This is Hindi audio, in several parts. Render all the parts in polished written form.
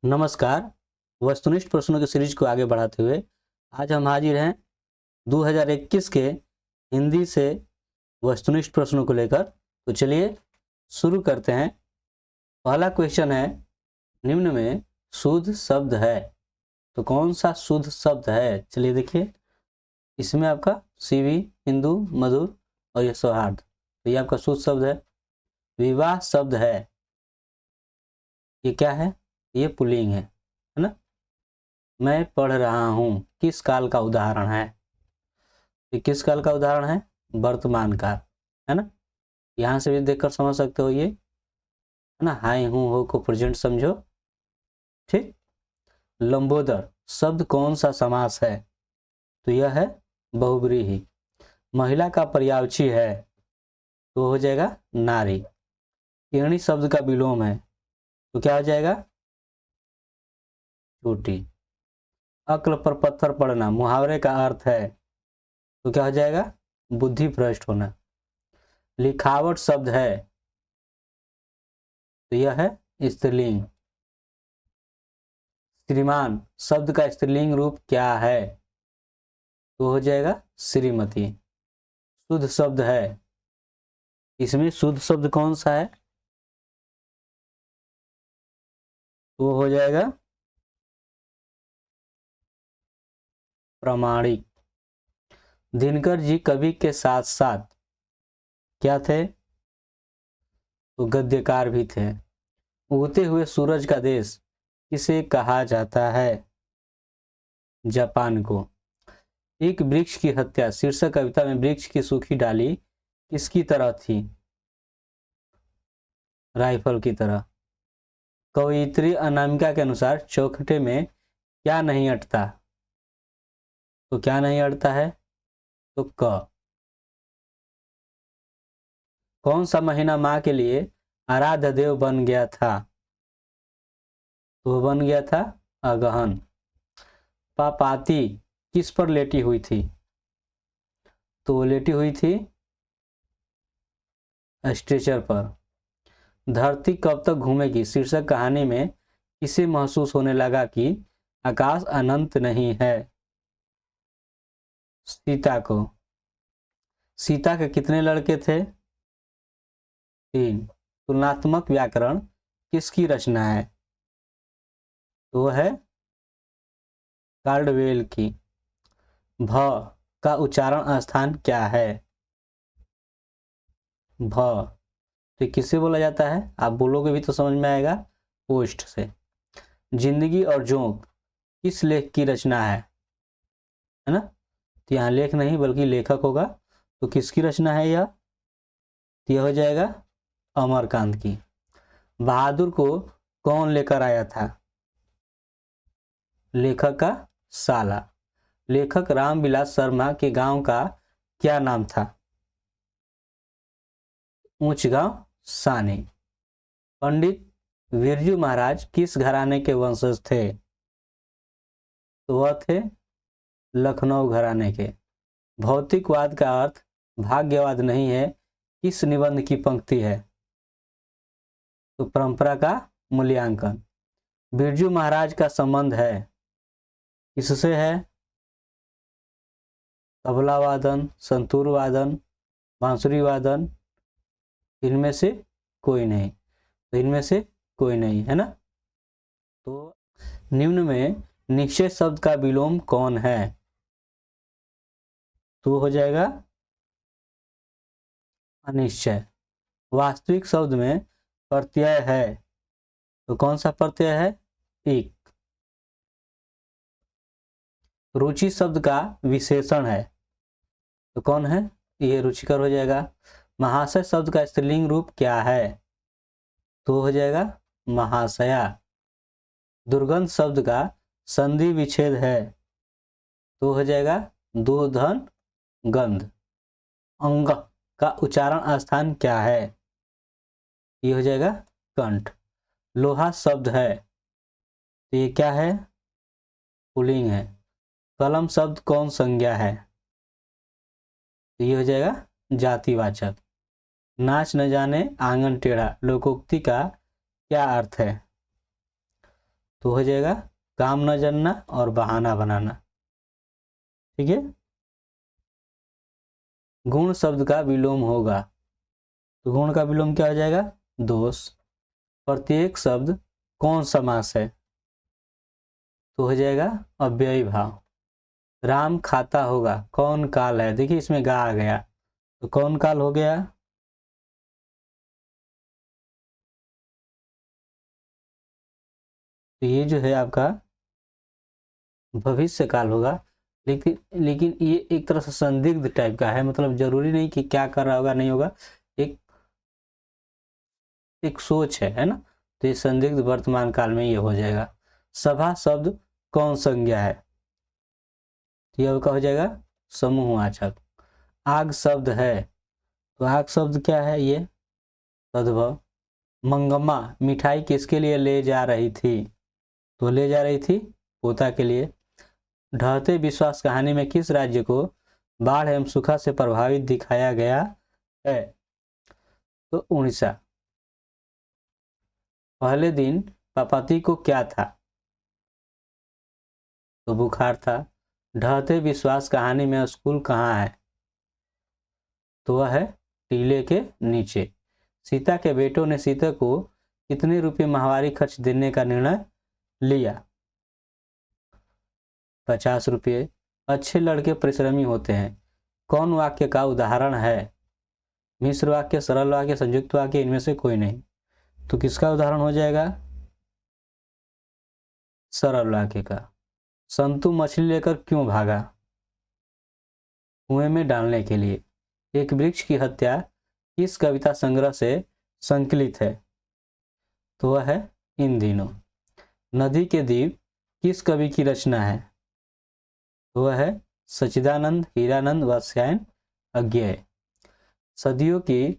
नमस्कार। वस्तुनिष्ठ प्रश्नों की सीरीज को आगे बढ़ाते हुए आज हम हाजिर हैं 2021 के हिंदी से वस्तुनिष्ठ प्रश्नों को लेकर। तो चलिए शुरू करते हैं। पहला क्वेश्चन है, निम्न में शुद्ध शब्द है तो कौन सा शुद्ध शब्द है? चलिए देखिए, इसमें आपका सीवी, हिंदू, मधुर और ये सौहार्द, तो ये आपका शुद्ध शब्द है। विवाह शब्द है, ये क्या है? ये पुल्लिंग है ना। मैं पढ़ रहा हूँ किस काल का उदाहरण है? ये किस काल का उदाहरण है? वर्तमान काल, है ना। यहाँ से भी देखकर समझ सकते हो, ये है ना। हाय हूँ हो को प्रेजेंट समझो, ठीक। लंबोदर शब्द कौन सा समास है? तो यह है बहुब्रीहि। महिला का पर्यायवाची है तो हो जाएगा नारी। एणी शब्द का विलोम है तो क्या हो जाएगा? चोटी। अक्ल पर पत्थर पड़ना मुहावरे का अर्थ है तो क्या हो जाएगा? बुद्धि भ्रष्ट होना। लिखावट शब्द है तो यह है स्त्रीलिंग। श्रीमान शब्द का स्त्रीलिंग रूप क्या है? तो हो जाएगा श्रीमती। शुद्ध शब्द है, इसमें शुद्ध शब्द कौन सा है? तो हो जाएगा प्रामाणिक। दिनकर जी कवि के साथ साथ क्या थे? तो गद्यकार भी थे। उगते हुए सूरज का देश किसे कहा जाता है? जापान को। एक वृक्ष की हत्या शीर्षक कविता में वृक्ष की सूखी डाली किसकी तरह थी? राइफल की तरह। कवयित्री अनामिका के अनुसार चौखटे में क्या नहीं अटता? तो क्या नहीं अटता है? तो क। कौन सा महीना माँ के लिए आराध्य देव बन गया था? तो बन गया था अगहन। पापाती किस पर लेटी हुई थी? तो लेटी हुई थी स्ट्रेचर पर। धरती कब तक घूमेगी शीर्षक कहानी में किसे महसूस होने लगा कि आकाश अनंत नहीं है? सीता को। सीता के कितने लड़के थे? 3। तुलनात्मक व्याकरण किसकी रचना है? तो है कार्डवेल की। भ का उच्चारण स्थान क्या है? भ तो किससे बोला जाता है? आप बोलोगे भी तो समझ में आएगा, पोस्ट से। जिंदगी और जोंक किस लेख की रचना है ना। तो यहाँ लेख नहीं बल्कि लेखक होगा, तो किसकी रचना है यह? तो यह हो जाएगा अमरकांत की। बहादुर को कौन लेकर आया था? लेखक का साला। लेखक रामविलास शर्मा के गांव का क्या नाम था? ऊंच गांव सानी। पंडित बिरजू महाराज किस घराने के वंशज थे? तो वह थे लखनऊ घराने के। भौतिकवाद का अर्थ भाग्यवाद नहीं है किस निबंध की पंक्ति है? तो परंपरा का मूल्यांकन। बिरजू महाराज का संबंध है किससे है? तबला वादन, संतूर वादन, बांसुरी वादन, इनमें से कोई नहीं। तो इनमें से कोई नहीं है ना। तो निम्न में निश्चय शब्द का विलोम कौन है? तो हो जाएगा अनिश्चय। वास्तविक शब्द में प्रत्यय है तो कौन सा प्रत्यय है? एक। रुचि शब्द का विशेषण है तो कौन है? ये रुचिकर हो जाएगा। महाशय शब्द का स्त्रीलिंग रूप क्या है? तो हो जाएगा महाशया। दुर्गंध शब्द का संधि विच्छेद है तो हो जाएगा दुर्धन गंध। अंग का उच्चारण स्थान क्या है? ये हो जाएगा कंठ। लोहा शब्द है तो ये क्या है? पुल्लिंग है। कलम शब्द कौन संज्ञा है? तो ये हो जाएगा जातिवाचक। नाच न जाने आंगन टेढ़ा लोकोक्ति का क्या अर्थ है? तो हो जाएगा काम न जानना और बहाना बनाना। ठीक है। गुण शब्द का विलोम होगा, तो गुण का विलोम क्या हो जाएगा? दोष। प्रत्येक शब्द कौन समास है? तो हो जाएगा अव्ययी भाव। राम खाता होगा, कौन काल है? देखिए इसमें गा आ गया, तो कौन काल हो गया? तो ये जो है आपका भविष्य काल होगा। लेकिन लेकिन ये एक तरह से संदिग्ध टाइप का है, मतलब जरूरी नहीं कि क्या कर रहा होगा नहीं होगा, एक एक सोच है ना। तो ये संदिग्ध वर्तमान काल में ये हो जाएगा। सभा शब्द कौन संज्ञा है? तो यह क्या हो जाएगा? समूहवाचक। आग शब्द है, तो आग शब्द क्या है? ये तद्भव। मंगम्मा मिठाई किसके लिए ले जा रही थी? तो ले जा रही थी पोता के लिए। ढहते विश्वास कहानी में किस राज्य को बाढ़ एवं सूखा से प्रभावित दिखाया गया है? तो उड़ीसा। पहले दिन पापाती को क्या था? तो बुखार था। ढहते विश्वास कहानी में स्कूल कहाँ है? तो वह है टीले के नीचे। सीता के बेटों ने सीता को कितने रुपए माहवारी खर्च देने का निर्णय लिया? 50 रुपये। अच्छे लड़के परिश्रमी होते हैं, कौन वाक्य का उदाहरण है? मिश्र वाक्य, सरल वाक्य, संयुक्त वाक्य, इनमें से कोई नहीं। तो किसका उदाहरण हो जाएगा? सरल वाक्य का। संतु मछली लेकर क्यों भागा? कुएं में डालने के लिए। एक वृक्ष की हत्या किस कविता संग्रह से संकलित है? तो वह है इन दिनों। नदी के द्वीप किस कवि की रचना है? तो वह है सच्चिदानंद, हीरानंद, वात्स्यायन, अज्ञेय। सदियों की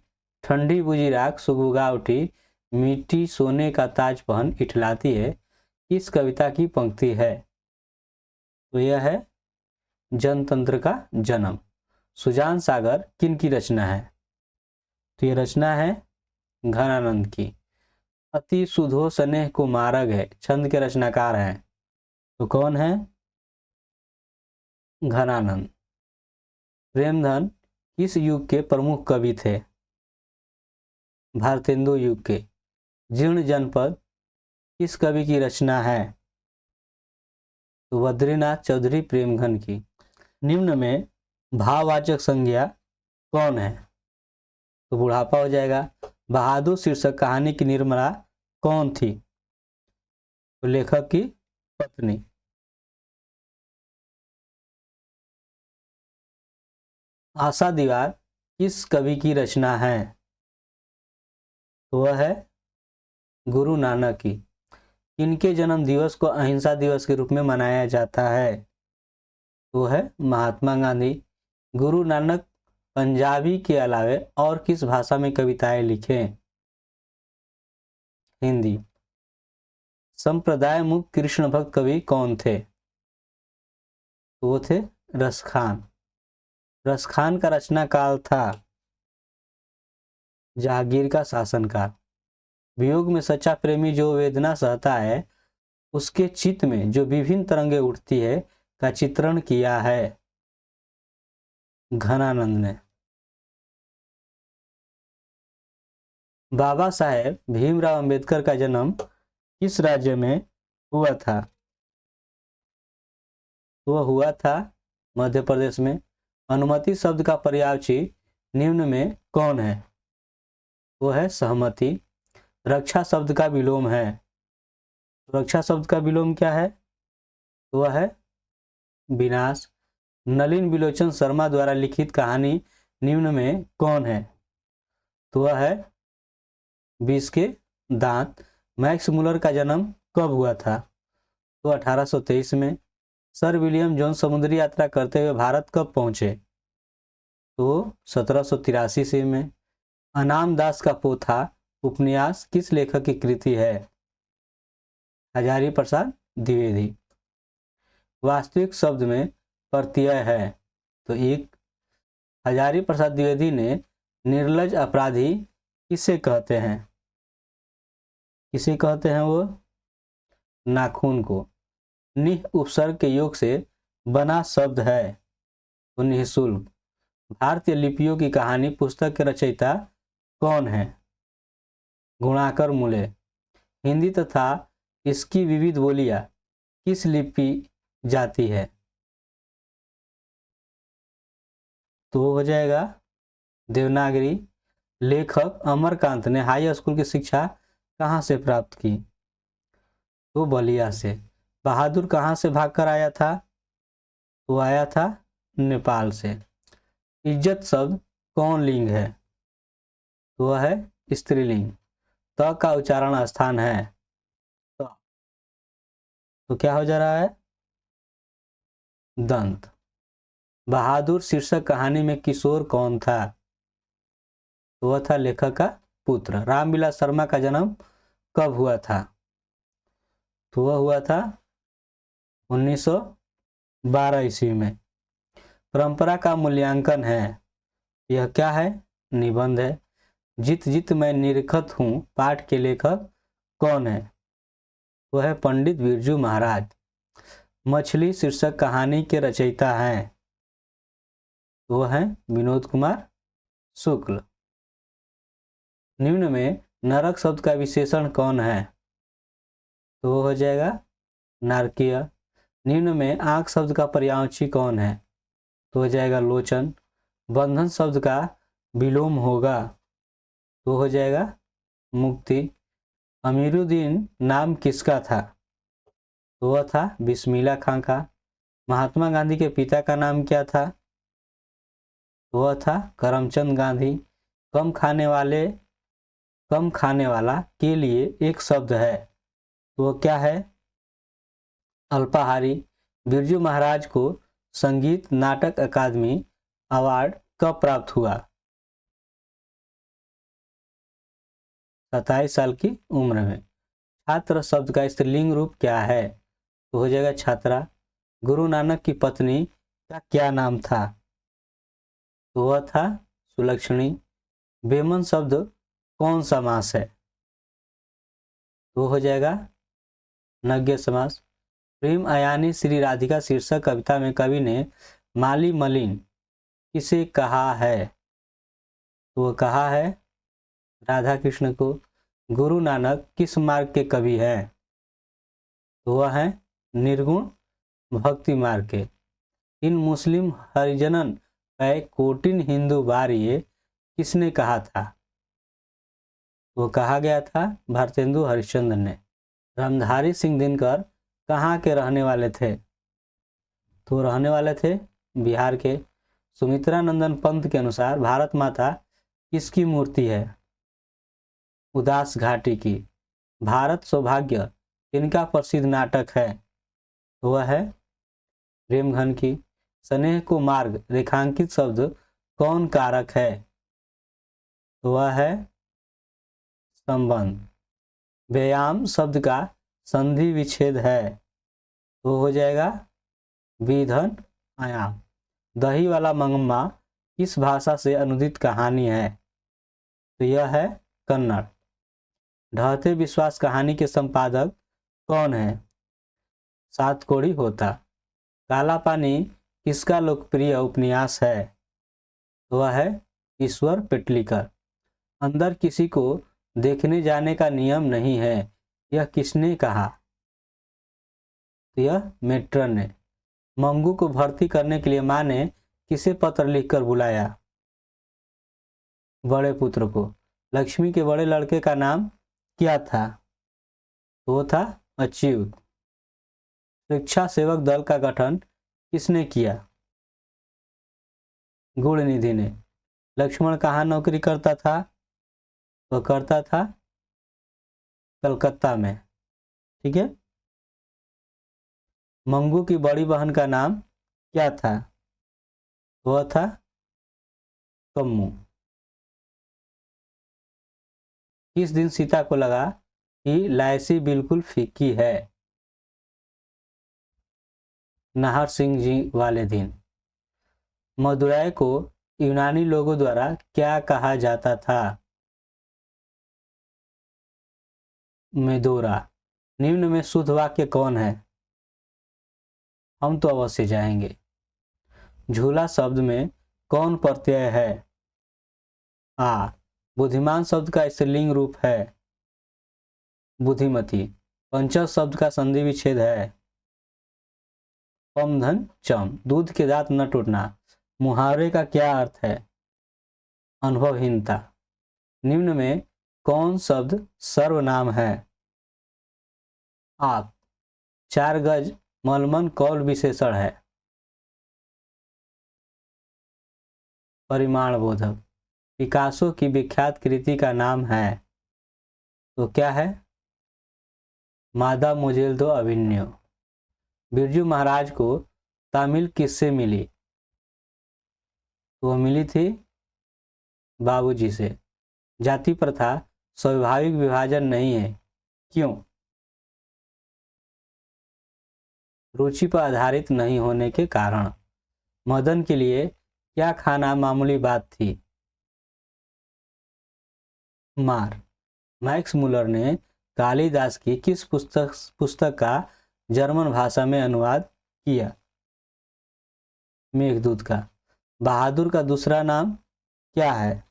ठंडी बुझी राख सुबुगा उठी, मिट्टी सोने का ताज पहन इठलाती है, किस कविता की पंक्ति है? तो यह है जनतंत्र का जन्म। सुजान सागर किन की रचना है? तो यह रचना है घनानंद की। अति सुधो स्नेह को मार्ग है, छंद के रचनाकार हैं, तो कौन है? घनानंद। प्रेमधन किस युग के प्रमुख कवि थे? भारतेंदु युग के। जीर्ण जनपद किस कवि की रचना है? तो बद्रीनाथ चौधरी प्रेमघन की। निम्न में भाववाचक संज्ञा कौन है? तो बुढ़ापा हो जाएगा। बहादुर शीर्षक कहानी की निर्मला कौन थी? तो लेखक की पत्नी। आशा दीवार किस कवि की रचना है? तो वह है गुरु नानक की। इनके जन्म दिवस को अहिंसा दिवस के रूप में मनाया जाता है? तो है महात्मा गांधी। गुरु नानक पंजाबी के अलावे और किस भाषा में कविताएं लिखे? हिंदी। संप्रदाय मुक्त कृष्ण भक्त कवि कौन थे? तो वो थे रसखान। रसखान का रचना काल था जहांगीर का शासनकाल। वियोग में सच्चा प्रेमी जो वेदना सहता है, उसके चित्त में जो विभिन्न तरंगे उठती है, का चित्रण किया है घनानंद ने। बाबा साहेब भीमराव अंबेडकर का जन्म किस राज्य में हुआ था? वह हुआ था मध्य प्रदेश में। अनुमति शब्द का पर्यायवाची निम्न में कौन है? वो है सहमति। रक्षा शब्द का विलोम है। रक्षा शब्द का विलोम क्या है? वह है विनाश। नलिन बिलोचन शर्मा द्वारा लिखित कहानी निम्न में कौन है? तो वह है 20 के दांत। मैक्स मुलर का जन्म कब हुआ था? तो 1823 में। सर विलियम जोन्स समुद्री यात्रा करते हुए भारत कब पहुंचे? तो 1783 ईस्वी में। अनाम दास का पोथा उपन्यास किस लेखक की कृति है? हजारी प्रसाद द्विवेदी। वास्तविक शब्द में प्रत्यय है, तो एक। हजारी प्रसाद द्विवेदी ने निर्लज अपराधी किसे कहते हैं? किसे कहते हैं वो? नाखून को। निह उपसर्ग के योग से बना शब्द है तो निःशुल्क। भारतीय लिपियों की कहानी पुस्तक के रचयिता कौन है? गुणाकर मूले। हिंदी तथा इसकी विविध बोलियां किस लिपि जाती है? तो हो जाएगा देवनागरी। लेखक अमरकांत ने हाई स्कूल की शिक्षा कहाँ से प्राप्त की? तो बलिया से। बहादुर कहाँ से भागकर आया था? तो आया था नेपाल से। इज्जत शब्द कौन लिंग है? तो वह है स्त्रीलिंग। त का उच्चारण स्थान है तो क्या हो जा रहा है? दंत। बहादुर शीर्षक कहानी में किशोर कौन था? तो वह था लेखक का पुत्र। रामविलास शर्मा का जन्म कब हुआ था? तो वह हुआ था 1912 ईस्वी में। परंपरा का मूल्यांकन है, यह क्या है? निबंध है। जित जित मैं निरखत हूँ पाठ के लेखक कौन है? वह है पंडित बिरजू महाराज। मछली शीर्षक कहानी के रचयिता हैं, वो हैं विनोद कुमार शुक्ल। निम्न में नरक शब्द का विशेषण कौन है? तो वो हो जाएगा नारकीय। निम्न में आंख शब्द का पर्यायवाची कौन है? तो हो जाएगा लोचन। बंधन शब्द का विलोम होगा तो हो जाएगा मुक्ति। अमीरुद्दीन नाम किसका था? तो वह था बिस्मिल्लाह खां का। महात्मा गांधी के पिता का नाम क्या था? तो वह था करमचंद गांधी। कम खाने वाला के लिए एक शब्द है तो वह क्या है? अल्पाहारी। बिरजू महाराज को संगीत नाटक अकादमी अवार्ड कब प्राप्त हुआ? 27 साल की उम्र में। छात्र शब्द का स्त्रीलिंग रूप क्या है? तो हो जाएगा छात्रा। गुरु नानक की पत्नी का क्या नाम था? तो वह था सुलक्षणी। बेमन शब्द कौन सा मास है? तो हो जाएगा नग्य समास। प्रेम आयानी श्री राधिका शीर्षक कविता में कवि ने माली मलिन किसे कहा है? तो वह कहा है राधा कृष्ण को। गुरु नानक किस मार्ग के कवि हैं? तो वह है निर्गुण भक्ति मार्ग के। इन मुस्लिम हरिजनन पै कोटिन हिंदू बारिये किसने कहा था? वो कहा गया था भारतेंदु हरिश्चंद्र ने। रामधारी सिंह दिनकर कहाँ के रहने वाले थे? तो रहने वाले थे बिहार के। सुमित्रा नंदन पंत के अनुसार भारत माता किसकी मूर्ति है? उदास घाटी की। भारत सौभाग्य इनका प्रसिद्ध नाटक है तो वह है प्रेमघन की। स्नेह को मार्ग रेखांकित शब्द कौन कारक है? तो वह है संबंध। व्यायाम शब्द का संधि विच्छेद है तो हो जाएगा विधन आयाम। दही वाला मंगम्मा किस भाषा से अनुदित कहानी है? तो यह है कन्नड़। ढहते विश्वास कहानी के संपादक कौन है? सातकोड़ी होता। काला पानी किसका लोकप्रिय उपन्यास है? वह है ईश्वर पेटलीकर। अंदर किसी को देखने जाने का नियम नहीं है, यह किसने कहा? यह मेट्रन ने। मंगू को भर्ती करने के लिए मां ने किसे पत्र लिखकर बुलाया? बड़े पुत्र को। लक्ष्मी के बड़े लड़के का नाम क्या था? वो था अच्युत। शिक्षा सेवक दल का गठन किसने किया? गुणनिधि ने। लक्ष्मण कहाँ नौकरी करता था? वह करता था कलकत्ता में। ठीक है। मंगू की बड़ी बहन का नाम क्या था? वह था कम्मू। किस दिन सीता को लगा कि लायसी बिल्कुल फीकी है? नाहर सिंह जी वाले दिन। मदुरै को यूनानी लोगों द्वारा क्या कहा जाता था? मेदोरा। निम्न में शुद्ध वाक्य कौन है? हम तो अवश्य जाएंगे। झूला शब्द में कौन प्रत्यय है? आ। बुद्धिमान शब्द का स्त्रीलिंग रूप है बुद्धिमती। पंचक शब्द का संधि विच्छेद है पम धन चम। दूध के दांत न टूटना मुहावरे का क्या अर्थ है? अनुभवहीनता। निम्न में कौन शब्द सर्वनाम है? आप। 4 गज मलमल कौल विशेषण है परिमाण बोधक। पिकासो की विख्यात कृति का नाम है तो क्या है? मादा मोजेल दो अभिन्यो। बिरजू महाराज को तामिल किससे मिली? तो वह मिली थी बाबूजी से। जाति प्रथा स्वाभाविक विभाजन नहीं है, क्यों? रुचि पर आधारित नहीं होने के कारण। मदन के लिए क्या खाना मामूली बात थी? मार। मैक्स मुलर ने कालिदास की किस पुस्तक का जर्मन भाषा में अनुवाद किया? मेघदूत का। बहादुर का दूसरा नाम क्या है?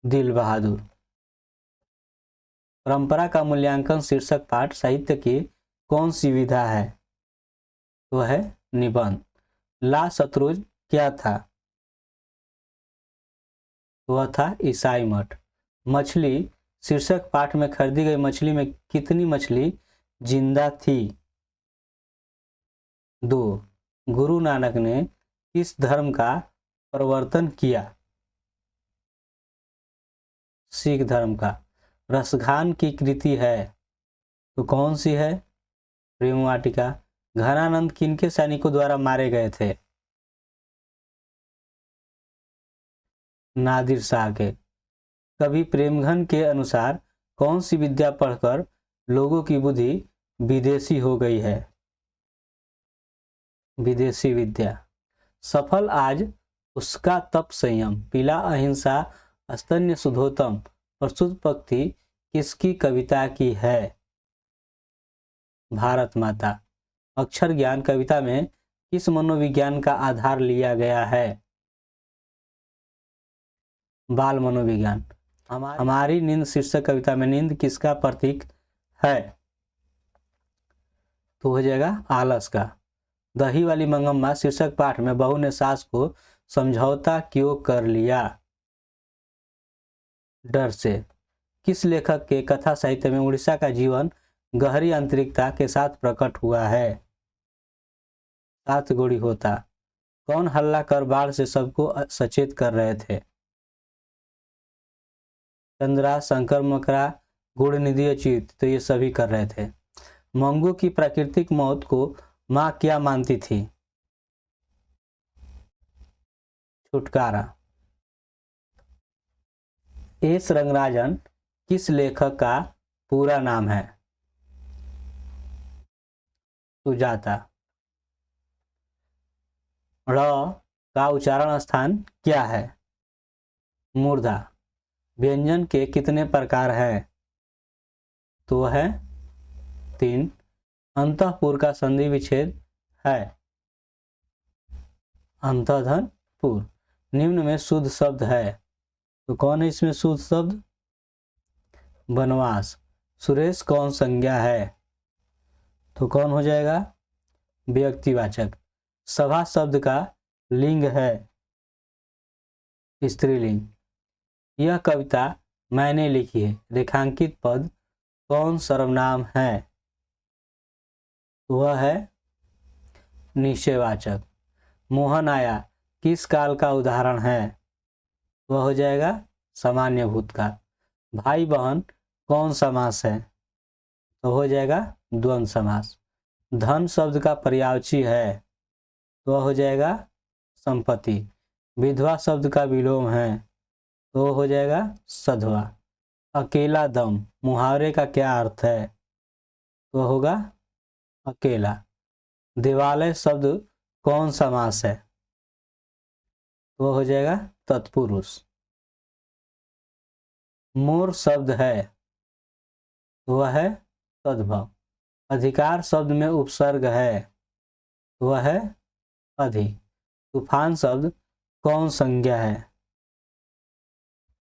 दिल बहादुर। परंपरा का मूल्यांकन शीर्षक पाठ साहित्य की कौन सी विधा है? वह है निबंध। ला शत्रुज क्या था? वह था ईसाई मठ। मछली शीर्षक पाठ में खरीदी गई मछली में कितनी मछली जिंदा थी? 2। गुरु नानक ने किस धर्म का प्रवर्तन किया? सिख धर्म का। रसखान की कृति है तो कौन सी है? प्रेम वाटिका। घनानंद किनके सैनिकों द्वारा मारे गए थे? नादिर शाह के। कवि प्रेमघन के अनुसार कौन सी विद्या पढ़कर लोगों की बुद्धि विदेशी हो गई है? विदेशी विद्या। सफल आज उसका तप संयम पीला अहिंसा स्तन्य सुधोतम प्रस्तुत पंक्ति किसकी कविता की है? भारत माता। अक्षर ज्ञान कविता में किस मनोविज्ञान का आधार लिया गया है? बाल मनोविज्ञान। हमारी नींद शीर्षक कविता में नींद किसका प्रतीक है? तो हो जाएगा आलस का। दही वाली मंगम्मा शीर्षक पाठ में बहू ने सास को समझौता क्यों कर लिया? डर से। किस लेखक के कथा साहित्य में उड़ीसा का जीवन गहरी आंतरिकता के साथ प्रकट हुआ है? सात गोड़ी होता। कौन हल्ला कर बाढ़ से सबको सचेत कर रहे थे? चंद्रा, शंकर मकरा, गुड़ निधि अच्युत, तो ये सभी कर रहे थे। मंगू की प्राकृतिक मौत को माँ क्या मानती थी? छुटकारा। एस रंगराजन किस लेखक का पूरा नाम है? सुजाता। ड़ का उच्चारण स्थान क्या है? मूर्धा। व्यंजन के कितने प्रकार हैं? तो है 3। अंतःपुर का संधि विच्छेद है अंतधन पुर। निम्न में शुद्ध शब्द है तो कौन है इसमें शुद्ध शब्द? वनवास। सुरेश कौन संज्ञा है? तो कौन हो जाएगा? व्यक्तिवाचक। सभा शब्द का लिंग है स्त्रीलिंग। यह कविता मैंने लिखी है रेखांकित पद कौन सर्वनाम है? वह है निश्चयवाचक। मोहन आया किस काल का उदाहरण है? वह हो जाएगा सामान्य भूत का। भाई बहन कौन समास है? तो हो जाएगा द्वंद्व समास। धन शब्द का पर्यायवाची है तो वह हो जाएगा संपत्ति। विधवा शब्द का विलोम है तो हो जाएगा सधवा। अकेला दम मुहावरे का क्या अर्थ है? तो होगा अकेला। देवालय शब्द कौन समास है? तो हो जाएगा तत्पुरुष। मोर शब्द है तो वह है तद्भव। अधिकार शब्द में उपसर्ग है, वह है अधि। तूफान शब्द कौन संज्ञा है,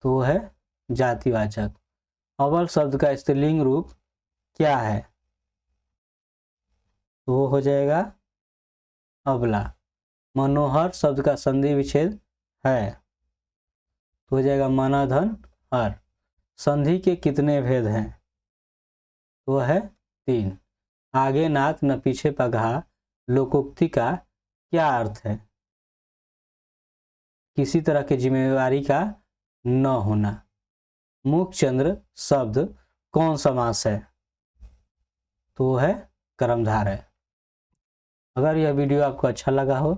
तो वह है जातिवाचक। अबल शब्द का स्त्रीलिंग रूप क्या है, तो वो हो जाएगा अबला। मनोहर शब्द का संधि विच्छेद है, तो हो जाएगा मनाधन हर। संधि के कितने भेद हैं, तो वह है 3। आगे नाक न पीछे पगहा लोकोक्ति का क्या अर्थ है, किसी तरह की जिम्मेवारी का न होना। मुखचंद्र शब्द कौन समास है, तो वो है कर्मधार है। अगर यह वीडियो आपको अच्छा लगा हो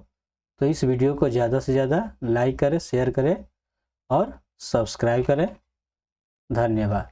तो इस वीडियो को ज़्यादा से ज़्यादा लाइक करें, शेयर करें और सब्सक्राइब करें। धन्यवाद।